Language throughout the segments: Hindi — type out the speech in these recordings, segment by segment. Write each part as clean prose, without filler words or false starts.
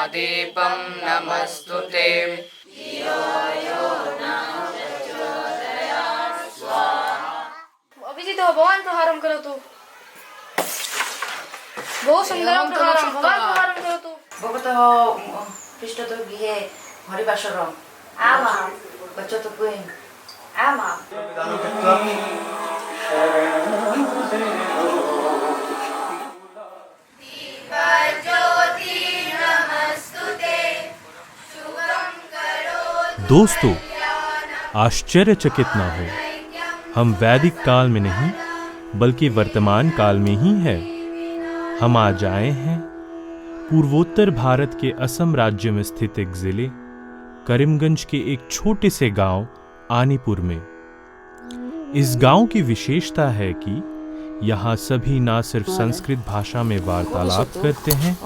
दीपं नमस्तुते। अभिजित भगवान प्रहारं करोतु। बहु सुन्दरं प्रहारं भगवान् प्रहारं करोतु। भगवतः पृष्ठतो गृहे हरिवासरम् आमां गच्छतु गृहम् आमां। दोस्तों, आश्चर्यचकित ना हो, हम वैदिक काल में नहीं बल्कि वर्तमान काल में ही है। हम आज आए हैं पूर्वोत्तर भारत के असम राज्य में स्थित एक जिले करीमगंज के एक छोटे से गांव आनीपुर में। इस गांव की विशेषता है कि यहाँ सभी ना सिर्फ संस्कृत भाषा में वार्तालाप करते हैं,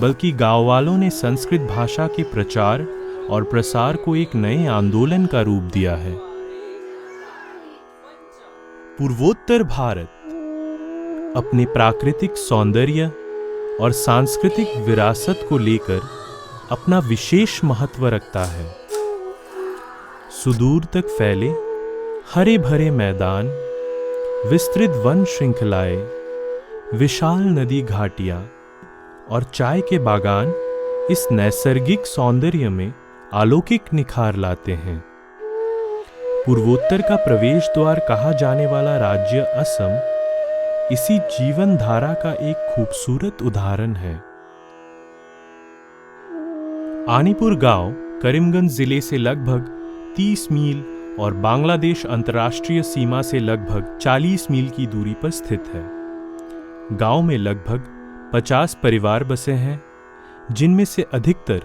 बल्कि गांव वालों ने संस्कृत भाषा के प्रचार और प्रसार को एक नए आंदोलन का रूप दिया है। पूर्वोत्तर भारत अपने प्राकृतिक सौंदर्य और सांस्कृतिक विरासत को लेकर अपना विशेष महत्व रखता है। सुदूर तक फैले हरे भरे मैदान, विस्तृत वन श्रृंखलाएं, विशाल नदी घाटियां और चाय के बागान इस नैसर्गिक सौंदर्य में अलौकिक निखार लाते हैं। पूर्वोत्तर का प्रवेश द्वार कहा जाने वाला राज्य असम इसी जीवन धारा का एक खूबसूरत उदाहरण है। आनीपुर गांव करीमगंज जिले से लगभग 30 मील और बांग्लादेश अंतर्राष्ट्रीय सीमा से लगभग 40 मील की दूरी पर स्थित है। गांव में लगभग 50 परिवार बसे हैं, जिनमें से अधिकतर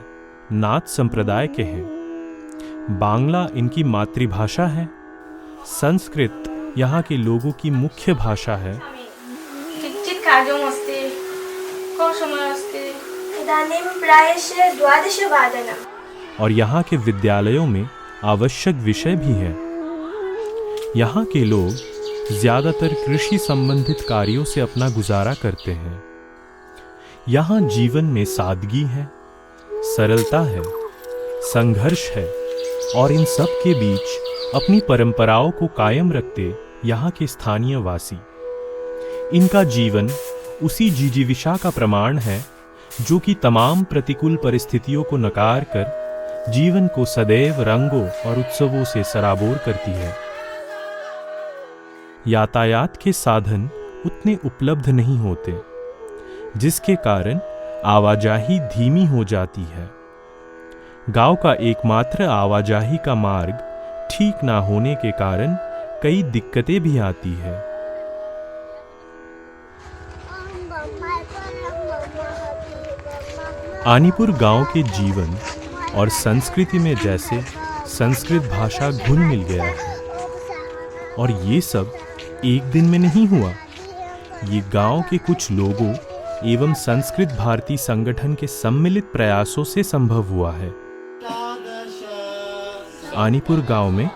नाथ संप्रदाय के हैं। बांग्ला इनकी मातृभाषा है। संस्कृत यहाँ के लोगों की मुख्य भाषा है। किञ्चित् कार्यमस्ति। कौ समयमस्ति? इदानीं प्रायशः 12:00 और यहाँ के विद्यालयों में आवश्यक विषय भी हैं। यहाँ के लोग ज्यादातर कृषि संबंधित कार्यों से अपना गुजारा करते हैं। यहाँ जीवन में सादगी है, सरलता है, संघर्ष है और इन सब के बीच अपनी परंपराओं को कायम रखते यहाँ के स्थानीय वासी। इनका जीवन उसी जिजीविषा का प्रमाण है जो कि तमाम प्रतिकूल परिस्थितियों को नकार कर जीवन को सदैव रंगों और उत्सवों से सराबोर करती है। यातायात के साधन उतने उपलब्ध नहीं होते, जिसके कारण आवाजाही धीमी हो जाती है। गांव का एकमात्र आवाजाही का मार्ग ठीक ना होने के कारण कई दिक्कतें भी आती है। आनीपुर गांव के जीवन और संस्कृति में जैसे संस्कृत भाषा घुल मिल गया है, और ये सब एक दिन में नहीं हुआ। ये गांव के कुछ लोगों एवं संस्कृत भारती संगठन के सम्मिलित प्रयासों से संभव हुआ है। आनीपुर गांव में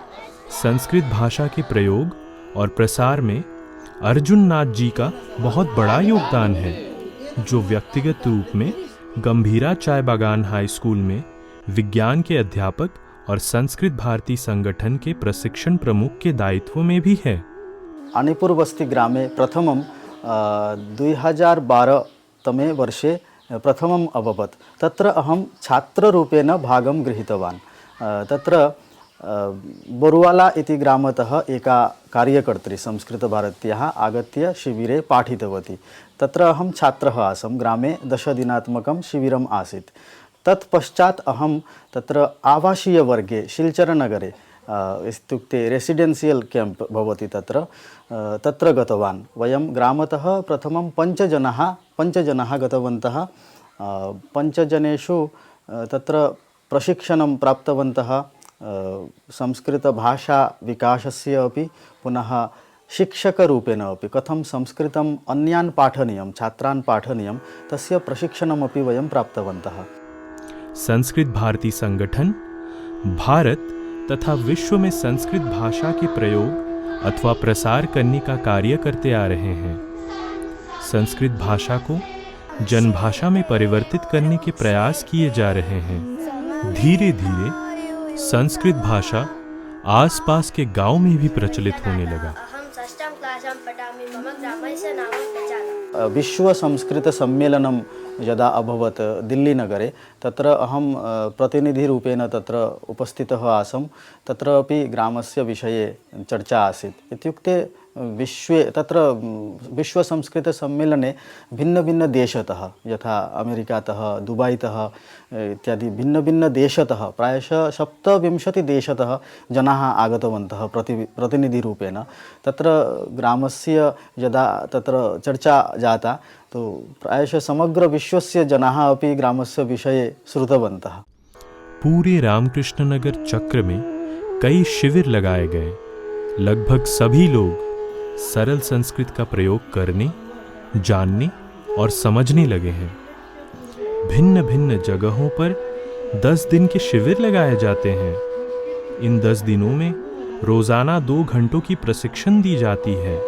संस्कृत भाषा के प्रयोग और प्रसार में अर्जुन नाथ जी का बहुत बड़ा योगदान है, जो व्यक्तिगत रूप में गंभीरा चाय बागान हाई स्कूल में विज्ञान के अध्यापक और संस्कृत भारती संगठन के प्रशिक्षण प्रमुख के दायित्व में भी है। आनीपुर बस्ती ग्रामे प्रथमं 2012 तमे वर्षे प्रथमम् अभवत्। तत्र अहं छात्ररूपेण भागं गृहीतवान्। तत्र बोरुवाला इति ग्रामतः एका कार्यकर्त्री संस्कृतभारत्याः आगत्य शिबिरे पाठितवती। तत्र अहं छात्रः आसं। ग्रामे 10 दिनात्मकं शिबिरम् आसीत्। तत्पश्चात् अहं तत्र आवासीयवर्गे शिल्चरनगरे इत्युक्ते रेसिडेन्शियल् कैम्प् भवति तत्र गतवान्। वयं ग्रामतः प्रथमं 5 जनाः गतवन्तः। 5 जनेषु तत्र प्रशिक्षणं प्राप्तवन्तः। संस्कृतभाषा विकासस्य अपि पुनः शिक्षकरूपेण अपि कथं संस्कृतम् अन्यान् पाठनीयं, छात्रान् पाठनीयं, तस्य प्रशिक्षणमपि वयं प्राप्तवन्तः। संस्कृत भारती संगठन भारत तथा विश्व में संस्कृत भाषा के प्रयोग अथवा प्रसार करने का कार्य करते आ रहे हैं। संस्कृत भाषा को जनभाषा में परिवर्तित करने के प्रयास किए जा रहे हैं। धीरे धीरे संस्कृत भाषा आसपास के गांव में भी प्रचलित होने लगा। विश्व संस्कृत सम्मेलनं यदा अभवत् दिल्लीनगरे तत्र अहं प्रतिनिधिरूपेण तत्र उपस्थितः आसम्। तत्र अपि ग्रामस्य विषये चर्चा आसीत्। इत्युक्ते विश्वे तत्र विश्वसंस्कृतसम्मेलने भिन्नभिन्नदेशतः यथा अमेरिकातः दुबैतः इत्यादि भिन्नभिन्नदेशतः प्रायशः 27 देशतः जनाः आगतवन्तः प्रतिनिधिरूपेण। तत्र ग्रामस्य यदा तत्र चर्चा जाता तो प्रायशः समग्र विश्वस्य जनाः अपि ग्रामस्य विषये श्रुतवन्तः। पूरे रामकृष्ण नगर चक्र में कई शिविर लगाए गए। लगभग सभी लोग सरल संस्कृत का प्रयोग करने, जानने और समझने लगे हैं। भिन्न भिन्न जगहों पर 10 दिन के शिविर लगाए जाते हैं। इन 10 दिनों में रोजाना 2 घंटों की प्रशिक्षण दी जाती है।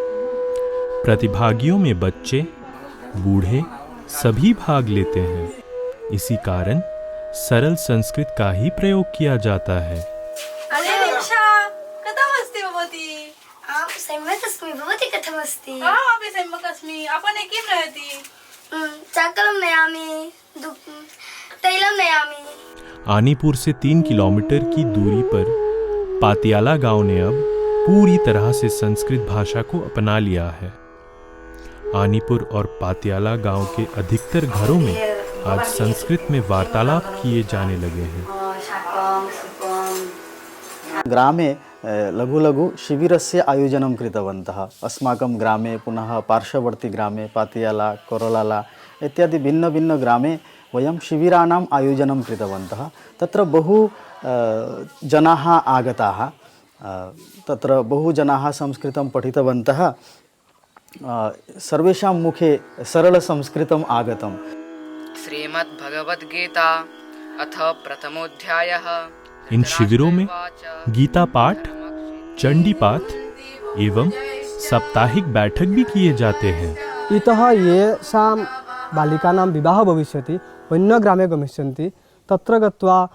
प्रतिभागियों में बच्चे, बूढ़े सभी भाग लेते हैं। इसी कारण सरल संस्कृत का ही प्रयोग किया जाता है। अरे रिक्षा कथम अस्ति भवती? सम्यक् अस्मि, भवती कथम् अस्ति? अपि सम्यक् अस्मि। आपणे किं नयति? चाकलं नयामि, तैलं नयामि। आनीपुर से 3 किलोमीटर की दूरी पर पातियाला गांव ने अब पूरी तरह से संस्कृत भाषा को अपना लिया है। आनीपुर और पातियाला गांव के अधिकतर घरों में आज संस्कृत में वार्तालाप किए जाने लगे हैं। ग्रामे लघु लघु शिबिरस्य आयोजनं कृतवन्तः। अस्माकं ग्रामे पुनः पार्श्ववर्ती ग्रामे पातियाला, कोरलाला इत्यादि भिन्न भिन्न ग्रामे वयं शिबिराणाम् आयोजनं कृतवन्तः। तत्र बहु जनाः आगताः। तत्र बहु जनाः संस्कृतं पठितवन्तः। सर्वेषां मुखे सरलसंस्कृतम् आगतम्। श्रीमद्भगवद्गीता अथ प्रथमोऽध्यायः। इन शिविरों में गीता पाठ, चंडी पाठ एवं साप्ताहिक बैठक भी किए जाते हैं। इतः येषां बालिकानां विवाहः भविष्यति अन्यग्रामे गमिष्यन्ति। तत्र गत्वा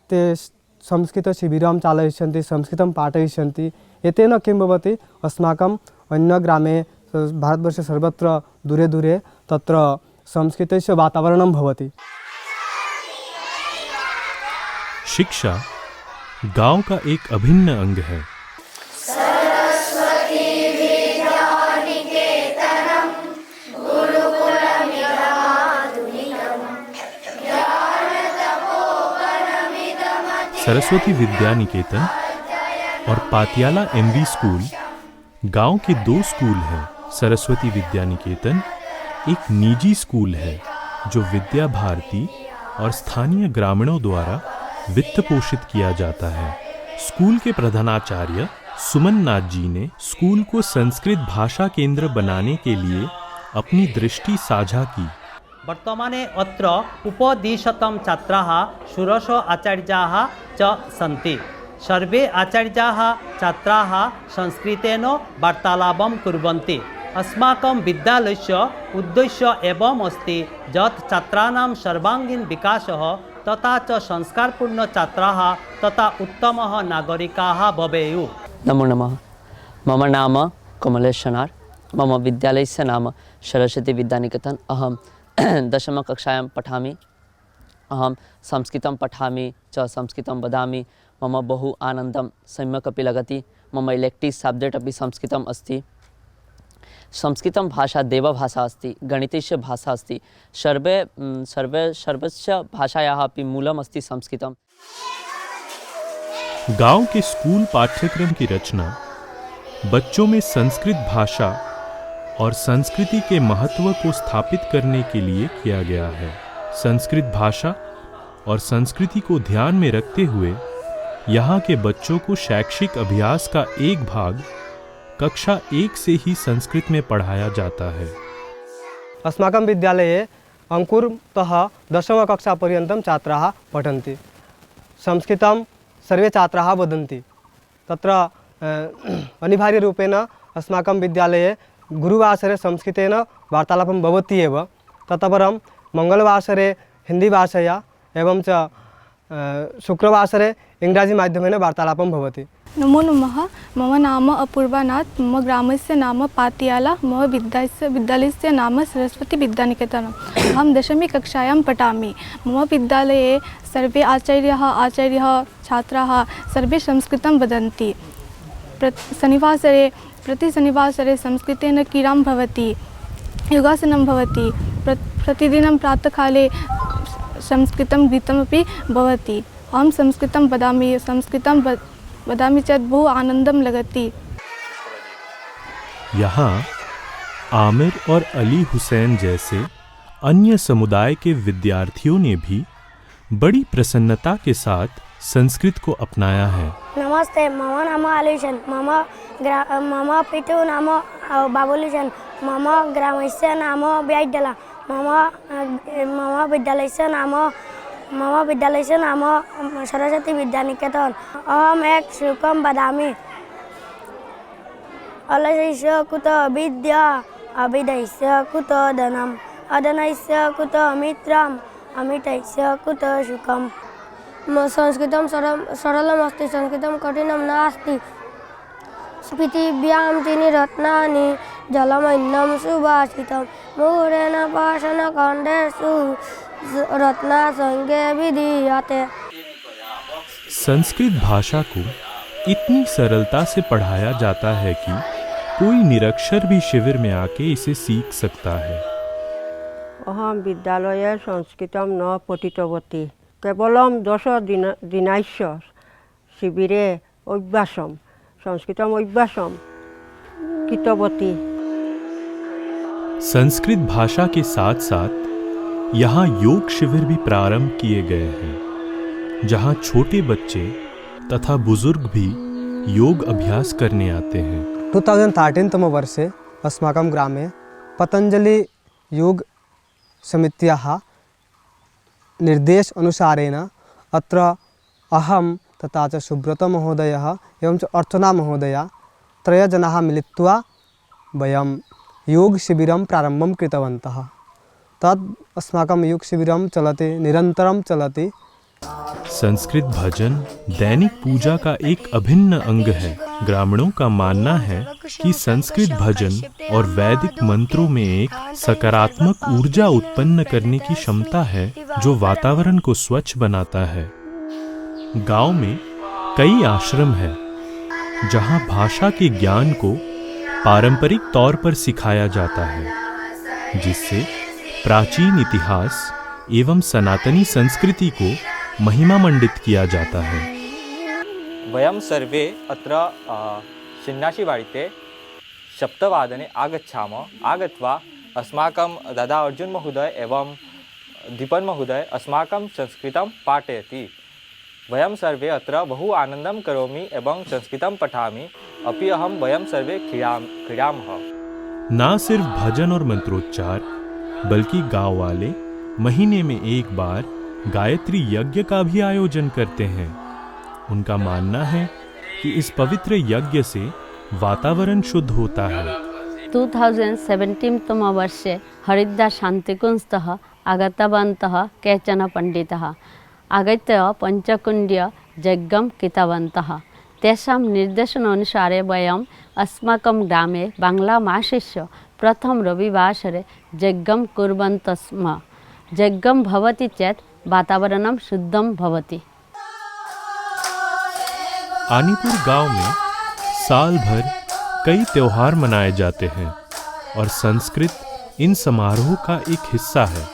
ते संस्कृतशिबिरं चालयिष्यन्ति, संस्कृतं पाठयिष्यन्ति। एतेन किं भवति, अस्माकम् अन्यग्रामे भारतवर्षे सर्वत्र दूरे दूरे तत्र संस्कृतस्य वातावरणं भवति। शिक्षा गांव का एक अभिन्न अंग है। सरस्वती विद्या निकेतन और पातियाला एमवी स्कूल गांव के 2 स्कूल हैं। सरस्वती विद्या निकेतन एक निजी स्कूल है जो विद्या भारती और स्थानीय ग्रामीणों द्वारा वित्त पोषित किया जाता है। स्कूल के प्रधानाचार्य सुमन नाथ जी ने स्कूल को संस्कृत भाषा केंद्र बनाने के लिए अपनी दृष्टि साझा की। वर्तमाने अत्र उपदिशतं छात्राः षोडश आचार्याः च सन्ति। सर्वे आचार्याः छात्राः संस्कृतेन वार्तालापं कुर्वन्ति। अस्माकं विद्यालयस्य उद्देश्य एवं अस्ति यत् छात्राणां सर्वांगीण विकासः तथा च संस्कारपूर्ण छात्राः तथा उत्तमः नागरिकाः भवेयुः। नमो नमः। मम नाम कमलेश शनार। मम विद्यालयस्य नाम सरस्वती विद्यानिकेतन। अहं 10मा कक्षायां पठामि। अहं संस्कृतं पठामि च संस्कृतं वदामि। मम बहु आनन्दं सम्यक् अपि लगति। मम इलेक्टिव् सब्जेक्ट् अपि संस्कृतम् अस्ति। संस्कृतं भाषा देवभाषा अस्ति, गणितस्य भाषा अस्ति। सर्वस्य भाषायाः अपि मूलम् अस्ति संस्कृतम्। गांव के स्कूल पाठ्यक्रम की रचना बच्चों में संस्कृत भाषा और संस्कृति के महत्व को स्थापित करने के लिए किया गया है। संस्कृत भाषा और संस्कृति को ध्यान में रखते हुए यहाँ के बच्चों को शैक्षिक अभ्यास का एक भाग कक्षा 1 से ही संस्कृत में पढ़ाया जाता है। अस्माकं विद्यालये अंकुरतः 10मा कक्षापर्यन्तं छात्राः पठन्ति। संस्कृतं सर्वे छात्राः वदन्ति। तत्र अनिवार्यरूपेण अस्माकं विद्यालये गुरुवासरे संस्कृतेन वार्तालापं भवति एव। ततः परं मङ्गलवासरे हिन्दीभाषया एवं च शुक्रवासरे इङ्ग्राजीमाध्यमेन वार्तालापं भवति। नमो नमः। मम नाम अपूर्वानाथ। मम ग्रामस्य नाम पातियाला। मम विद्यालयस्य नाम सरस्वती विद्यानिकेतनम्। अहं 10मी कक्षायां पठामि। मम विद्यालये सर्वे आचार्याः छात्राः सर्वे संस्कृतं वदन्ति। प्रति शनिवासरे संस्कृतेन क्रीडां भवति, योगासनं भवति। प्रतिदिनं प्रातःकाले संस्कृतं गीतमपि भवति। अहं संस्कृतं वदामि चेत् बहु आनन्दं लगति। यहाँ आमिर और अली हुसैन जैसे अन्य समुदाय के विद्यार्थियों ने भी बड़ी प्रसन्नता के साथ संस्कृत को अपनाया है। नमस्ते, मम नाम आलुषन्। मम पितुः नाम बाबुलुषन्। मम ग्रामस्य नाम ब्याड्डला। मम विद्यालयस्य नाम सरस्वती विद्यानिकेतन। अहम् एक श्लोकं वदामि। अलसस्य कुतो विद्या, अविद्यस्य कुतो धनम्, अधनस्य कुतो मित्रम्, अमितस्य कुतो सुखम्। संस्कृतं सरलमस्ति, संस्कृतं कठिनं नास्ति। पृथिव्यां त्रीणि रत्नानि, जलमन्नं सुभाषितं, मुहुरेण पाषाणखण्डेषु रत्नसंज्ञे विधीयते। संस्कृत भाषा को इतनी सरलता से पढ़ाया जाता है कि कोई निरक्षर भी शिविर में आके इसे सीख सकता है। अहं विद्यालये संस्कृतं न पठितवती, केवलं 10 दिनस्य शिबिरे अभ्यासं संस्कृतम् अभ्यासं कृतवती। संस्कृत भाषा के साथ साथ यहाँ योग शिविर भी प्रारंभ किए गए हैं, जहाँ छोटे बच्चे तथा बुजुर्ग भी योग अभ्यास करने आते हैं। 2013 तम वर्षे अस्माकं ग्रामे पतञ्जलि योग समित्याः निर्देश अनुसारेण अत्र अहं तथा च सुब्रत महोदयः एवं च अर्चना महोदया 3 जनाः मिलित्वा वयं योगशिबिरं प्रारम्भं कृतवन्तः। तद् अस्माकं योगशिबिरं चलति, निरन्तरं चलति। संस्कृत भजन दैनिक पूजा का एक अभिन्न अंग है। ग्रामीणों का मानना है कि संस्कृत भजन और वैदिक मंत्रों में एक सकारात्मक ऊर्जा उत्पन्न करने की क्षमता है, जो वातावरण को स्वच्छ बनाता है। गांव में कई आश्रम हैं, जहां भाषा के ज्ञान को पारंपरिक तौर पर सिखाया जाता है, जिससे प्राचीन इतिहास एवं सनातनी संस्कृति को महिमामंडित किया जाता है। वयं सर्वे अत्र शिन्नाशिवाडिते 7 आगच्छामः। आगत्वा अस्माकं दादा अर्जुन महोदय एवं दीपन महोदय अस्माकं संस्कृतं पाठयति। वयं सर्वे अत्र बहु आनन्दं करोमि एवं संस्कृतं पठामि अपि वयं सर्वे क्रीडामः। ना सिर्फ भजन और मंत्रोच्चार, बल्कि गांव वाले महीने में एक बार गायत्री यज्ञ का भी आयोजन करते हैं। उनका मानना है कि इस पवित्र यज्ञ से वातावरण शुद्ध होता है। 2017 तम वर्षे हरिद्वार शान्तिकुञ्जतः आगतवन्तः केचन पण्डिताः आगत्य पञ्चकुण्ड्य यज्ञं कृतवन्तः। तेषां निर्देशनानुसारे वयम् अस्माकं ग्रामे बाङ्ग्लामासस्य प्रथम रविवासरे यज्ञं कुर्वन्तः स्म। यज्ञं भवति चेत् वातावरणं शुद्धं भवति। आनीपुर गांव में साल भर कई त्योहार मनाए जाते हैं और संस्कृत इन समारोह का एक हिस्सा है।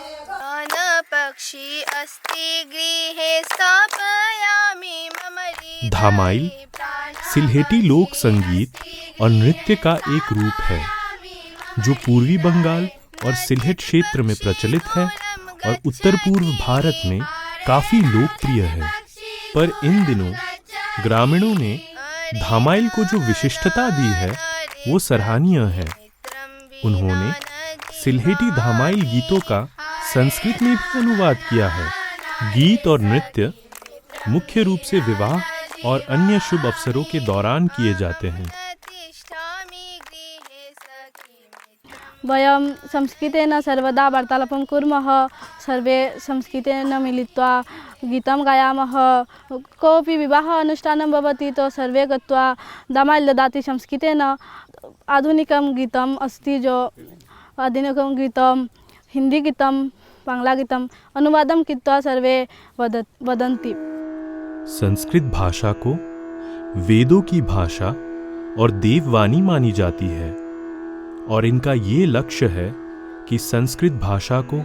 धामाइल सिल्हेटी लोक संगीत और नृत्य का एक रूप है, जो पूर्वी बंगाल और सिल्हेट क्षेत्र में प्रचलित है और उत्तर पूर्व भारत में काफी लोकप्रिय है। पर इन दिनों ग्रामीणों ने धामाइल को जो विशिष्टता दी है वो सराहनीय है। उन्होंने सिल्हेटी धामाइल गीतों का संस्कृत में भी अनुवाद किया है। गीत और नृत्य मुख्य रूप से विवाह और अन्य शुभ अवसरों के दौरान किए जाते हैं। वयं संस्कृतेन सर्वदा वार्तालापं कुर्मः, सर्वे संस्कृतेन मिलित्वा गीतं गायामः। कोऽपि विवाह अनुष्ठानं भवति तो सर्वे गत्वा दामाल् ददाति संस्कृतेन। आधुनिकं गीतम् अस्ति जो आधुनिकं गीतं हिंदी गीतं बांग्ला गीतम् अनुवादं कृत्वा सर्वे वदन्ति। संस्कृत भाषा को वेदों की भाषा और देववाणी मानी जाती है और इनका ये लक्ष्य है कि संस्कृत भाषा को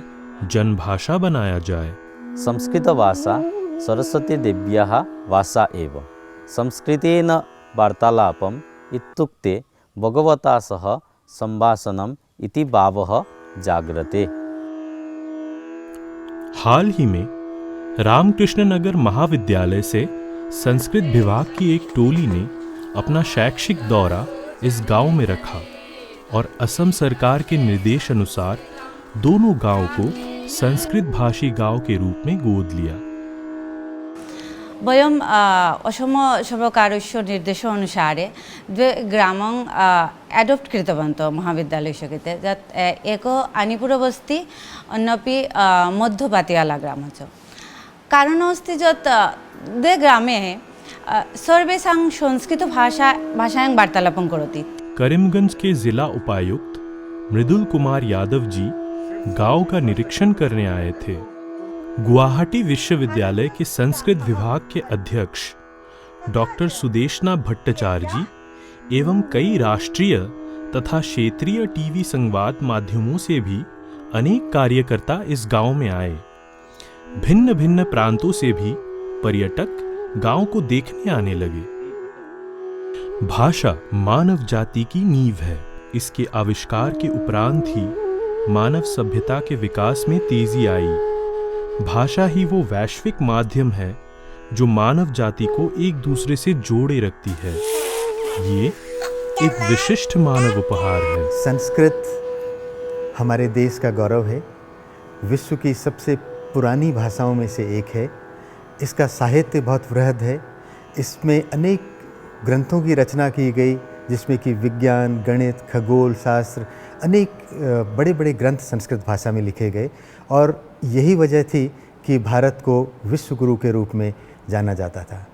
जनभाषा बनाया जाए। संस्कृत भाषा सरस्वती देव्याः भाषा एव। संस्कृतेन वार्तालापम् इत्युक्ते भगवता सह संभाषणम् इति भावः जाग्रते। हाल ही में रामकृष्ण नगर महाविद्यालय से संस्कृत विभाग की एक टोली ने अपना शैक्षिक दौरा इस गांव में रखा और असम सरकार के निर्देश अनुसार दोनों गांव को संस्कृत भाषी गांव के रूप में गोद लिया। वयं असम सर्वकारस्य निर्देशानुसारे द्वे ग्रामं एडप्ट कृतवन्तः महाविद्यालयस्य कृते। यत् एक आनिपुरबस्ति अन्यपि मध्यपातियाला ग्रामः च। कारणम् अस्ति यत् द्वे ग्रामे सर्वेषां संस्कृतभाषायां वार्तालापं करोति। करीमगंज के जिला उपायुक्त मृदुल कुमार यादव जी गांव का निरीक्षण करने आए थे। गुवाहाटी विश्वविद्यालय के संस्कृत विभाग के अध्यक्ष डॉक्टर सुदेशना भट्टाचार्य जी एवं कई राष्ट्रीय तथा क्षेत्रीय टीवी संवाद माध्यमों से भी अनेक कार्यकर्ता इस गांव में आए। भिन्न भिन्न प्रांतों से भी पर्यटक गांव को देखने आने लगे। भाषा मानव जाति की नींव है। इसके आविष्कार के उपरांत ही मानव सभ्यता के विकास में तेजी आई। भाषा ही वो वैश्विक माध्यम है जो मानव जाति को एक दूसरे से जोड़े रखती है। ये एक विशिष्ट मानव उपहार है। संस्कृत हमारे देश का गौरव है। विश्व की सबसे पुरानी भाषाओं में से एक है। इसका साहित्य बहुत वृहद है। इसमें अनेक ग्रंथों की रचना की गई, जिसमें कि विज्ञान, गणित, खगोल शास्त्र, अनेक बड़े बड़े ग्रंथ संस्कृत भाषा में लिखे गए और यही वजह थी कि भारत को विश्व गुरु के रूप में जाना जाता था।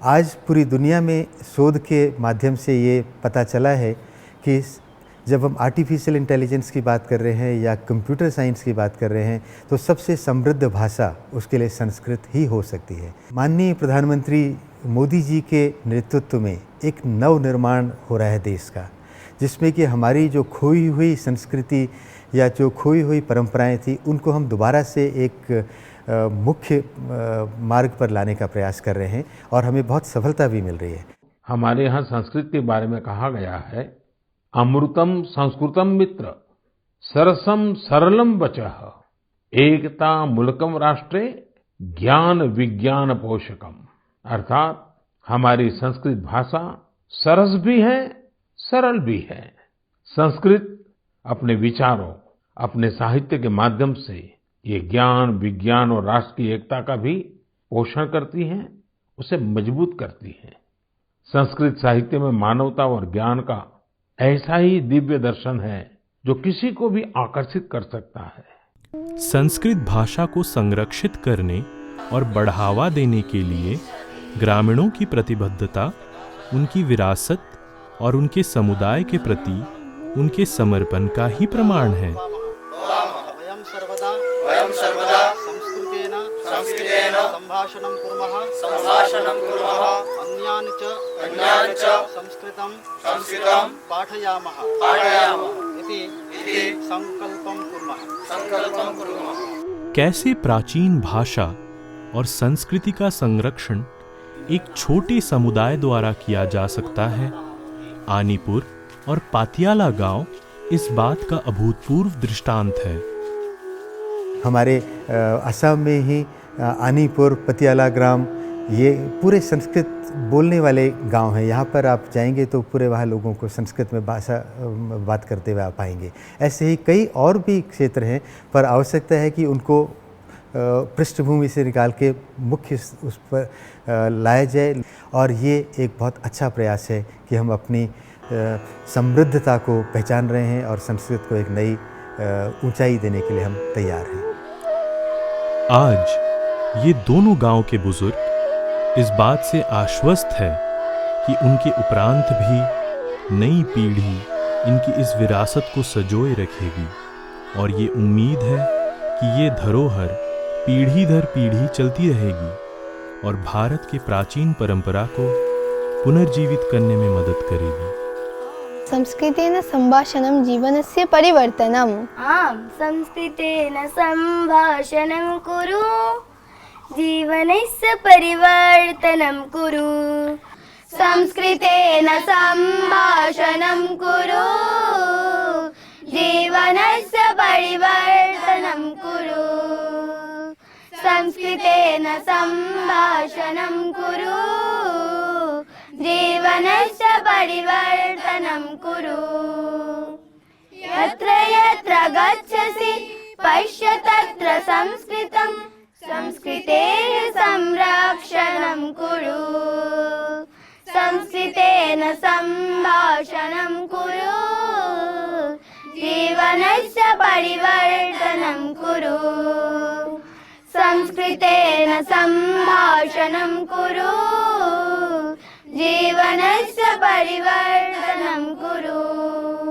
आज पूरी दुनिया में शोध के माध्यम से ये पता चला है कि जब हम आर्टिफिशियल इंटेलिजेंस की बात कर रहे हैं या कंप्यूटर साइंस की बात कर रहे हैं तो सबसे समृद्ध भाषा उसके लिए संस्कृत ही हो सकती है। माननीय प्रधानमंत्री मोदी जी के नेतृत्व में एक नव निर्माण हो रहा है देश का, जिसमें कि हमारी जो खोई हुई संस्कृति या जो खोई हुई परंपराएं थी उनको हम दोबारा से एक मुख्य मार्ग पर लाने का प्रयास कर रहे हैं और हमें बहुत सफलता भी मिल रही है। हमारे यहाँ संस्कृत के बारे में कहा गया है, अमृतम संस्कृतम मित्र सरसम सरलम वचः एकता मुल्कम राष्ट्रे ज्ञान विज्ञान पोषकम। अर्थात हमारी संस्कृत भाषा सरस भी है, सरल भी है। संस्कृत अपने विचारों, अपने साहित्य के माध्यम से ये ज्ञान, विज्ञान और राष्ट्र की एकता का भी पोषण करती है, उसे मजबूत करती है। संस्कृत साहित्य में मानवता और ज्ञान का ऐसा ही दिव्य दर्शन है जो किसी को भी आकर्षित कर सकता है। संस्कृत भाषा को संरक्षित करने और बढ़ावा देने के लिए ग्रामीणों की प्रतिबद्धता, उनकी विरासत और उनके समुदाय के प्रति उनके समर्पण का ही प्रमाण है। वयं सर्वदा संस्कृतेन संभाषणं कुर्मः अन्यान् च संस्कृतं पाठयामः इति संकल्पं कुर्मः। कैसे प्राचीन भाषा और संस्कृति का संरक्षण एक छोटे समुदाय द्वारा किया जा सकता है, आनीपुर और पातियाला गांव इस बात का अभूतपूर्व दृष्टांत है। हमारे असम में ही आनीपुर, पतियाला ग्राम, ये पूरे संस्कृत बोलने वाले गांव हैं। यहाँ पर आप जाएंगे तो पूरे वहाँ लोगों को संस्कृत में बात करते हुए आप पाएंगे। ऐसे ही कई और भी क्षेत्र हैं, पर आवश्यकता है कि उनको पृष्ठभूमि से निकाल के मुख्य उस पर लाया जाए और ये एक बहुत अच्छा प्रयास है कि हम अपनी समृद्धता को पहचान रहे हैं और संस्कृत को एक नई ऊंचाई देने के लिए हम तैयार हैं। आज ये दोनों गांव के बुजुर्ग इस बात से आश्वस्त है कि उनके उपरांत भी नई पीढ़ी इनकी इस विरासत को संजोए रखेगी और ये उम्मीद है कि ये धरोहर पीढ़ी दर पीढ़ी चलती रहेगी और भारत की प्राचीन परंपरा को पुनर्जीवित करने में मदद करेगी। संस्कृतेन सम्भाषणं जीवनस्य परिवर्तनम्। आम्, संस्कृतेन सम्भाषणं कुरु, जीवनस्य परिवर्तनं कुरु। संस्कृतेन सम्भाषणं कुरु, जीवनस्य परिवर्तनं कुरु। संस्कृतेन सम्भाषणं कुरु, जीवनस्य परिवर्तनं कुरु। यत्र यत्र गच्छसि पश्य तत्र संस्कृतं, संस्कृतेः संरक्षणं कुरु। संस्कृतेन सम्भाषणं कुरु, जीवनस्य परिवर्तनं कुरु। संस्कृतेन सम्भाषणं कुरु, जीवनस्य परिवर्तनं कुरु।